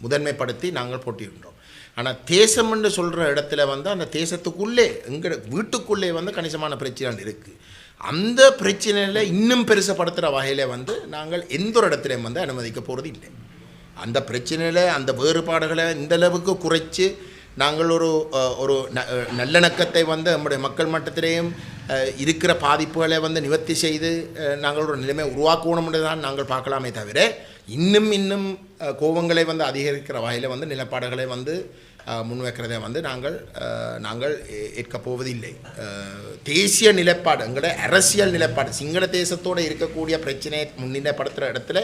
Speaker 1: முதன்மைப்படுத்தி நாங்கள் போட்டியிருக்கிறோம். ஆனால் தேசம் என்று சொல்கிற இடத்துல வந்து அந்த தேசத்துக்குள்ளே எங்கள் வீட்டுக்குள்ளே வந்து கணிசமான பிரச்சனை இருக்குது. அந்த பிரச்சனையில் இன்னும் பெருசப்படுத்துகிற வகையில் வந்து நாங்கள் எந்த ஒரு இடத்துலையும் வந்து அனுமதிக்க போகிறது இல்லை. அந்த பிரச்சனையில் அந்த வேறுபாடுகளை இந்த அளவுக்கு குறைச்சி நாங்கள் ஒரு நல்லிணக்கத்தை வந்து நம்முடைய மக்கள் மட்டத்திலேயும் இருக்கிற பாதிப்புகளை வந்து நிவர்த்தி செய்து நாங்கள் ஒரு நிலைமை உருவாக்கணும்னு தான் நாங்கள் பார்க்கலாமே தவிர இன்னும் கோபங்களை வந்து அதிகரிக்கிற வகையில் வந்து நிலப்பாடுகளை வந்து முன்வைக்கிறதை வந்து நாங்கள் ஏற்கப் போவதில்லை. தேசிய நிலைப்பாடு எங்களுடைய அரசியல் நிலைப்பாடு சிங்கள தேசத்தோடு இருக்கக்கூடிய பிரச்சனையை முன்னிலைப்படுத்துகிற இடத்துல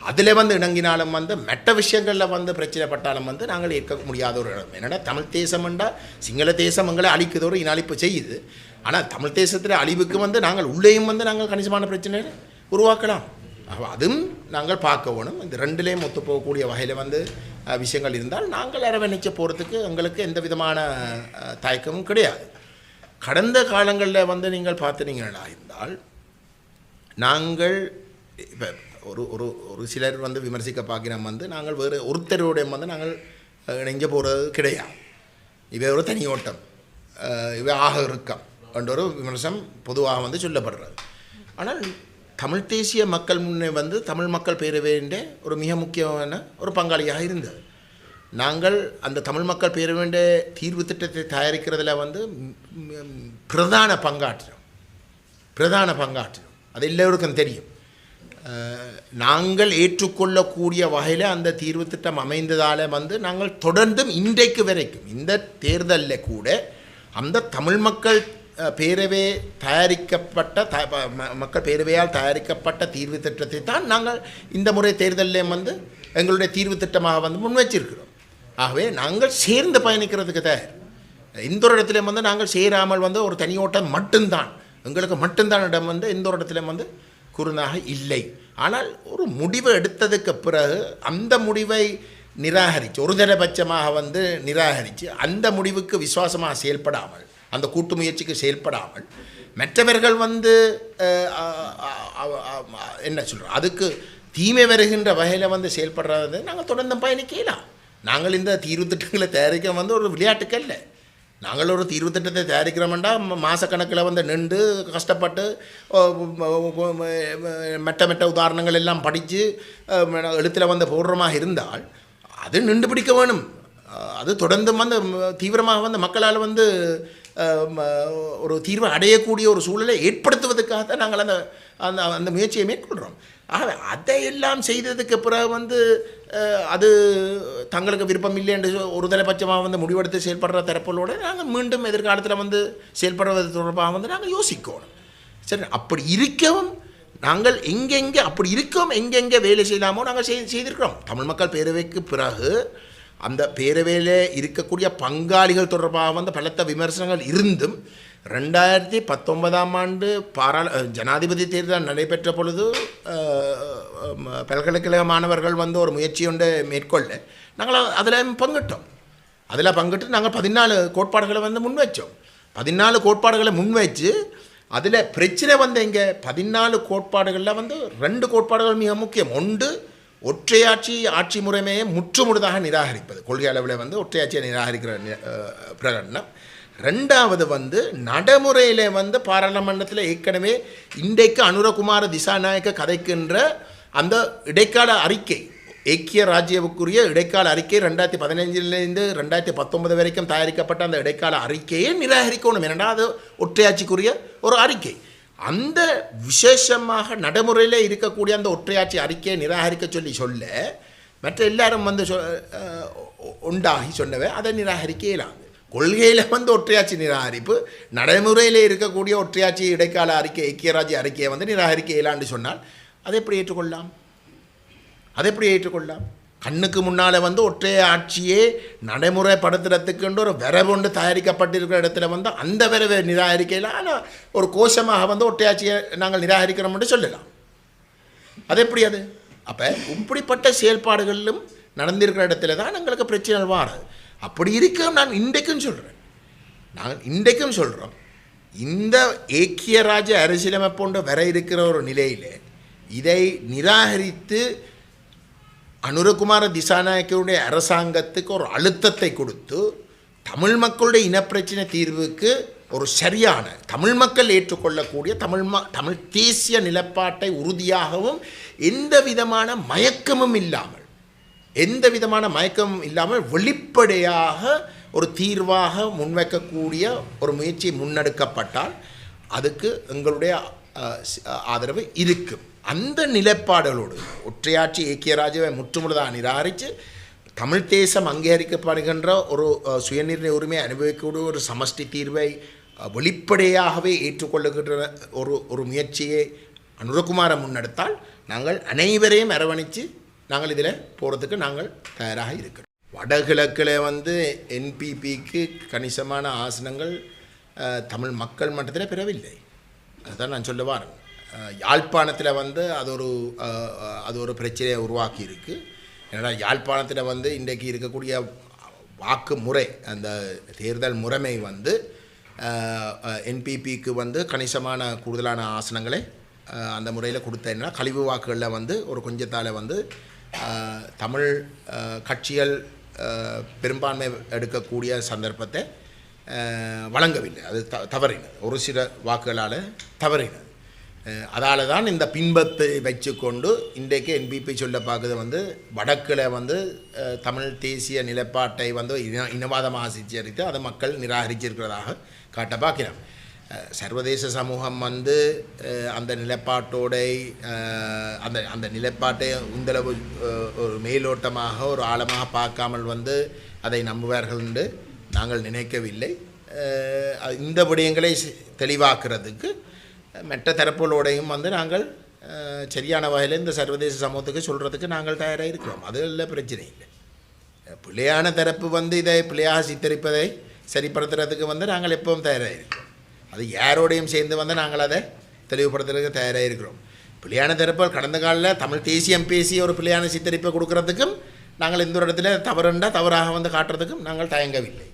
Speaker 1: அதில் வந்து இணங்கினாலும் வந்து மற்ற விஷயங்களில் வந்து பிரச்சனைப்பட்டாலும் வந்து நாங்கள் ஏற்க முடியாத ஒரு இடம். என்னென்னா தமிழ் தேசம்ண்டா சிங்கள தேசம் எங்களை அழிக்குதோ இன அழிப்பு செய்யுது. ஆனால் தமிழ் தேசத்தில் அழிவுக்கு வந்து நாங்கள் உள்ளேயும் வந்து நாங்கள் கணிசமான பிரச்சனை உருவாக்கலாம். அதுவும் நாங்கள் பார்க்க வேணும். இந்த ரெண்டுலேயும் ஒத்து போகக்கூடிய வகையில் வந்து விஷயங்கள் இருந்தால் நாங்கள் அரவணைச்சு போகிறதுக்கு எங்களுக்கு எந்த விதமான தயக்கமும் கிடையாது. கடந்த காலங்களில் வந்து நீங்கள் பார்த்துனீங்களா இருந்தால் நாங்கள் இப்போ ஒரு சிலர் வந்து விமர்சிக்க பார்க்கிறோம் வந்து நாங்கள் வேறு ஒருத்தரோடைய வந்து நாங்கள் இணைஞ்ச போகிறது கிடையாது. இவை ஒரு தனி ஓட்டம், இவை ஆக இருக்கம் என்ற ஒரு விமர்சனம் பொதுவாக வந்து சொல்லப்படுறது. ஆனால் தமிழ் தேசிய மக்கள் முன்னே வந்து தமிழ் மக்கள் பேரவையிൻ്റെ ஒரு மிக முக்கியமான ஒரு பங்காளியாக இருந்தது. நாங்கள் அந்த தமிழ் மக்கள் பேரவையிൻ്റെ தீர்வு திட்டத்தை தயாரிக்கிறதுல வந்து பிரதான பங்காற்றினோம். அது எல்லோருக்கும் தெரியும். நாங்கள் ஏற்றுக்கொள்ளக்கூடிய வகையில் அந்த தீர்வு திட்டம் அமைந்ததால் வந்து நாங்கள் தொடர்ந்தும் இன்றைக்கு வரைக்கும் இந்த தேர்தலில் கூட அந்த தமிழ் மக்கள் பேரவை மக்கள் பேரவையால் தயாரிக்கப்பட்ட தீர்வு திட்டத்தை தான் நாங்கள் இந்த முறை தேர்தலில் வந்து எங்களுடைய தீர்வு திட்டமாக வந்து முன்வச்சிருக்கிறோம். ஆகவே நாங்கள் சேர்ந்து பயணிக்கிறதுக்கு தயார். எந்த ஒரு இடத்துலையும் வந்து நாங்கள் சேராமல் வந்து ஒரு தனியோட்டம் மட்டும்தான் எங்களுக்கு மட்டும்தான் இடம் வந்து எந்த ஒரு இடத்துலையும் வந்து குறுநாக இல்லை. ஆனால் ஒரு முடிவை எடுத்ததுக்கு பிறகு அந்த முடிவை நிராகரித்து ஒரு தரபட்சமாக வந்து நிராகரித்து அந்த முடிவுக்கு விசுவாசமாக செயல்படாமல் அந்த கூட்டு முயற்சிக்கு செயல்படாமல் மற்றவர்கள் வந்து என்ன சொல்கிறோம் அதுக்கு தீமை வருகின்ற வகையில் வந்து செயல்படுறது நாங்கள் தொடர்ந்து பயணிக்கலாம். நாங்கள் இந்த தீர்வு திட்டங்களை தயாரிக்க வந்து ஒரு விளையாட்டுக்கு இல்லை. நாங்கள் ஒரு தீர்வு திட்டத்தை தயாரிக்கிறோம்னா மாதக்கணக்கில் வந்து நின்று கஷ்டப்பட்டு மெட்ட உதாரணங்கள் எல்லாம் படித்து எழுத்தில் வந்து போடுறமாக இருந்தால் அது நின்று பிடிக்க வேணும். அது தொடர்ந்து வந்து தீவிரமாக வந்து மக்களால் வந்து ஒரு தீர்வை அடையக்கூடிய ஒரு சூழலை ஏற்படுத்துவதற்காக தான் நாங்கள் அந்த அந்த அந்த முயற்சியை மேற்கொள்கிறோம். ஆகவே அதையெல்லாம் செய்ததுக்கு பிறகு வந்து அது தங்களுக்கு விருப்பம் இல்லை என்று ஒரு தலைபட்சமாக வந்து முடிவெடுத்து செயல்படுற தரப்புகளோடு நாங்கள் மீண்டும் எதிர்காலத்தில் வந்து செயல்படுவது தொடர்பாக வந்து நாங்கள் யோசிக்கணும். சரி, அப்படி இருக்கவும் நாங்கள் எங்கெங்கே அப்படி இருக்கவும் எங்கெங்கே வேலை செய்யலாமோ நாங்கள் செய்திருக்கிறோம். தமிழ் மக்கள் பேரவைக்கு பிறகு அந்த பேரவையில் இருக்கக்கூடிய பங்காளிகள் தொடர்பாக வந்து பலத்த விமர்சனங்கள் இருந்தும் 2019 ஜனாதிபதி தேர்தல் நடைபெற்ற பொழுது பல்கலைக்கழக மாணவர்கள் வந்து ஒரு முயற்சி ஒன்றை மேற்கொள்ள நாங்கள் அதில் பங்கிட்டு நாங்கள் 14 கோட்பாடுகளை வந்து முன்வைச்சோம். 14 கோட்பாடுகளை முன்வைச்சு அதில் பிரச்சனை வந்து எங்கே 14 கோட்பாடுகளில் வந்து 2 கோட்பாடுகள் மிக முக்கியம். ஒன்று ஆட்சி முறைமையை முற்றுமுழுதாக நிராகரிப்பது, கொள்கை அளவில் வந்து ஒற்றையாட்சியை நிராகரிக்கிற பிரகடனம். ரெண்டாவது வந்து நடைமுறையில் வந்து பாராளுமன்றத்தில் ஏற்கனவே இன்றைக்கு அனுரகுமார திசாநாயக்க கதைக்கின்ற அந்த இடைக்கால அறிக்கை, ஐக்கிய ராஜ்யவுக்குரிய இடைக்கால அறிக்கை 2015 2019 வரைக்கும் தயாரிக்கப்பட்ட அந்த இடைக்கால அறிக்கையை நிராகரிக்கணும். ஏன்னா அது ஒற்றையாட்சிக்குரிய ஒரு அறிக்கை. அந்த விசேஷமாக நடைமுறையில் இருக்கக்கூடிய அந்த ஒற்றையாட்சி அறிக்கையை நிராகரிக்க சொல்ல மற்ற எல்லாரும் வந்து உண்டாகி சொன்னவை அதை நிராகரிக்க இயலாது. கொள்கையில் வந்து ஒற்றையாட்சி நிராகரிப்பு, நடைமுறையில் இருக்கக்கூடிய ஒற்றையாட்சி இடைக்கால அறிக்கை ஐக்கிய ராஜ்ய அறிக்கையை வந்து நிராகரிக்க இயலான்னு சொன்னால் அதை எப்படி ஏற்றுக்கொள்ளலாம்? கண்ணுக்கு முன்னால் வந்து ஒற்றைய ஆட்சியே நடைமுறைப்படுத்துறதுக்குன்ற ஒரு விரைவு ஒன்று தயாரிக்கப்பட்டிருக்கிற இடத்துல வந்து அந்த விரைவை நிராகரிக்கையில் ஆனால் ஒரு கோஷமாக வந்து ஒற்றையாட்சியை நாங்கள் நிராகரிக்கிறோம்னு சொல்லலாம். அது எப்படி அது? அப்போ இப்படிப்பட்ட செயல்பாடுகளிலும் நடந்திருக்கிற இடத்துல தான் எங்களுக்கு பிரச்சனை வாராது. அப்படி இருக்க நான் இன்றைக்கும் சொல்கிறோம் இந்த ஏக்கிய ராஜ்ய அரசியலமைப்போன்ற வர இருக்கிற ஒரு நிலையில் இதை நிராகரித்து அனுரகுமார திசாநாயக்கருடைய அரசாங்கத்துக்கு ஒரு அழுத்தத்தை கொடுத்து தமிழ் மக்களுடைய இனப்பிரச்சனை தீர்வுக்கு ஒரு சரியான தமிழ் மக்கள் ஏற்றுக்கொள்ளக்கூடிய தமிழ் தேசிய நிலப்பாட்டை உறுதியாகவும் எந்த விதமான மயக்கமும் இல்லாமல் வெளிப்படையாக ஒரு தீர்வாக முன்வைக்கக்கூடிய ஒரு முயற்சி முன்னெடுக்கப்பட்டால் அதுக்கு எங்களுடைய ஆதரவு இருக்கும். அந்த நிலைப்பாடுகளோடு ஒற்றையாட்சி ஐக்கிய ராஜ்யவை முற்றுமுழுதாக நிராகரித்து தமிழ் தேசம் அங்கீகரிக்கப்படுகின்ற ஒரு சுயநிர்ணய உரிமையை அனுபவிக்கக்கூடிய ஒரு சமஷ்டி தீர்வை வெளிப்படையாகவே ஏற்றுக்கொள்ளுகின்ற ஒரு முயற்சியை அனுரகுமார முன்னெடுத்தால் நாங்கள் அனைவரையும் அரவணைத்து நாங்கள் இதில் போகிறதுக்கு நாங்கள் தயாராக இருக்கிறோம். வடகிழக்கில் வந்து என்பிபிக்கு கணிசமான ஆசனங்கள் தமிழ் மக்கள் மட்டத்தில் பெறவில்லை. அதுதான் நான் சொல்ல வரேன். யாழ்ப்பாணத்தில் வந்து அது ஒரு பிரச்சனையை உருவாக்கி இருக்குது. ஏன்னா யாழ்ப்பாணத்தில் வந்து இன்றைக்கு இருக்கக்கூடிய வாக்கு முறை, அந்த தேர்தல் முறைமை வந்து என்பிபிக்கு வந்து கணிசமான கூடுதலான ஆசனங்களை அந்த முறையில் கொடுத்தேன்னா கழிவு வாக்குகளில் வந்து ஒரு கொஞ்சத்தால் வந்து தமிழ் கட்சிகள் பெரும்பான்மை எடுக்கக்கூடிய சந்தர்ப்பத்தை வழங்கவில்லை. அது தவறினது, ஒரு சில வாக்குகளால் தவறினது. அதால் தான் இந்த பின்பத்தை வச்சு கொண்டு இன்றைக்கு என்பிபி சொல்ல பார்க்குறது வந்து வடக்கில் வந்து தமிழ் தேசிய நிலைப்பாட்டை வந்து இனவாதமாக சித்தரித்து அதை மக்கள் நிராகரிச்சிருக்கிறதாக காட்ட பார்க்கிறோம். சர்வதேச சமூகம் வந்து அந்த நிலைப்பாட்டோட அந்த நிலைப்பாட்டை உந்தளவு ஒரு மேலோட்டமாக ஒரு ஆழமாக பார்க்காமல் வந்து அதை நம்புவார்கள் என்று நாங்கள் நினைக்கவில்லை. இந்த விடயங்களை தெளிவாக்குறதுக்கு மற்ற தரப்புகளோடையும் வந்து நாங்கள் சரியான வகையில் இந்த சர்வதேச சமூகத்துக்கு சொல்கிறதுக்கு நாங்கள் தயாராக இருக்கிறோம். அதில் பிரச்சனை இல்லை. பிள்ளையான தரப்பு வந்து இதை பிள்ளையாக சித்தரிப்பதை சரிப்படுத்துறதுக்கு வந்து நாங்கள் எப்பவும் தயாராக இருக்கிறோம். அது யாரோடையும் சேர்ந்து வந்து நாங்கள் அதை தெளிவுபடுத்துறதுக்கு தயாராக இருக்கிறோம். பிள்ளையான தரப்பு கடந்த காலில் தமிழ் தேசியம் பேசி ஒரு பிள்ளையான சித்தரிப்பை கொடுக்கறதுக்கும் நாங்கள் இந்த ஒரு இடத்துல தவறுண்டா தவறாக வந்து காட்டுறதுக்கும் நாங்கள் தயங்கவில்லை.